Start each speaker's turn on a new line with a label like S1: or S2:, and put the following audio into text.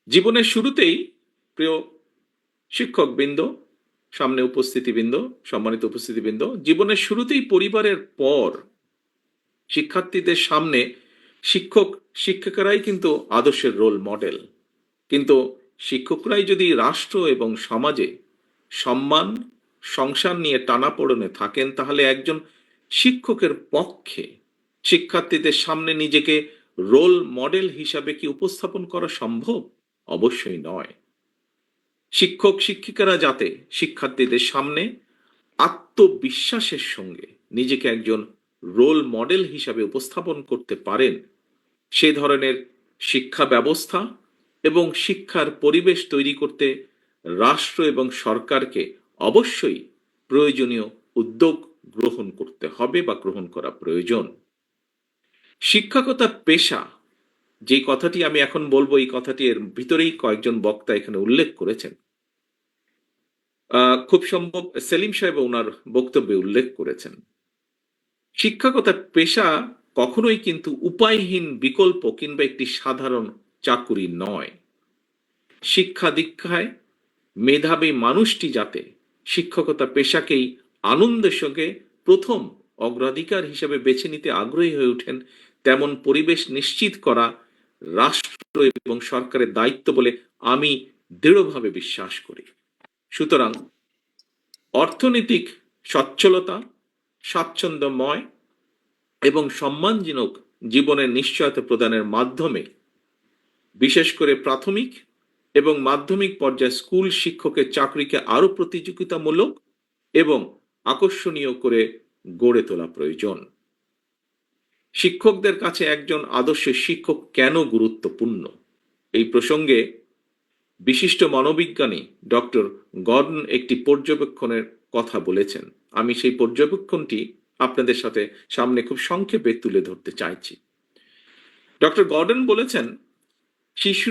S1: জীবনের শুরুতেই প্রিয় শিক্ষকবৃন্দ, সামনে উপস্থিতিবৃন্দ, সম্মানিত উপস্থিতিবৃন্দ, জীবনের শুরুতেই পরিবারের পর শিক্ষার্থীদের সামনে শিক্ষক শিক্ষিকারাই কিন্তু আদর্শের রোল মডেল। কিন্তু শিক্ষকরাই যদি রাষ্ট্র এবং সমাজে সম্মান সংসার নিয়ে টানাপোড়েনে থাকেন, তাহলে একজন শিক্ষকের পক্ষে শিক্ষার্থীদের সামনে নিজেকে রোল মডেল হিসাবে কি উপস্থাপন করা সম্ভব? অবশ্যই নয়। শিক্ষক শিক্ষিকারা যাতে শিক্ষার্থীদের সামনে আত্মবিশ্বাসের সঙ্গে নিজেকে একজন রোল মডেল হিসাবে উপস্থাপন করতে পারেন, সে ধরনের শিক্ষা ব্যবস্থা এবং শিক্ষার পরিবেশ তৈরি করতে রাষ্ট্র এবং সরকারকে অবশ্যই প্রয়োজনীয় উদ্যোগ গ্রহণ করতে হবে বা গ্রহণ করা প্রয়োজন। শিক্ষকতা পেশা, যে কথাটি আমি এখন বলবো, এই কথাটি এর ভিতরেই কয়েকজন বক্তা এখানে উল্লেখ করেছেন। খুব সম্ভব সেলিম সাহেব ওনার বক্তব্যে উল্লেখ করেছেন। শিক্ষকতা পেশা কখনোই কিন্তু উপায়হীন বিকল্প কিংবা একটি সাধারণ চাকুরি নয়। শিক্ষা দীক্ষায় মেধাবী মানুষটি যাতে শিক্ষকতা পেশাকেই আনন্দের সঙ্গে প্রথম অগ্রাধিকার হিসেবে বেছে নিতে আগ্রহী হয়ে ওঠেন, তেমন পরিবেশ নিশ্চিত করা রাষ্ট্র এবং সরকারের দায়িত্ব বলে আমি দৃঢ়ভাবে বিশ্বাস করি। সুতরাং অর্থনৈতিক সচ্ছলতা, স্বাচ্ছন্দ্যময় এবং সম্মানজনক জীবনের নিশ্চয়তা প্রদানের মাধ্যমে বিশেষ করে প্রাথমিক এবং মাধ্যমিক পর্যায়ে স্কুল শিক্ষকের চাকরিকে আরো প্রতিযোগিতামূলক এবং আকর্ষণীয় করে গড়ে তোলা প্রয়োজন। শিক্ষকদের কাছে একজন আদর্শ শিক্ষক কেন গুরুত্বপূর্ণ? এই প্রসঙ্গে বিশিষ্ট মনোবিজ্ঞানী ডক্টর গর্ডন একটি পর্যবেক্ষণের কথা বলেছেন। আমি সেই পর্যবেক্ষণটি আপনাদের সাথে সামনে খুব সংক্ষেপে তুলে ধরতে চাইছি। ডক্টর গর্ডন বলেছেন, শিশু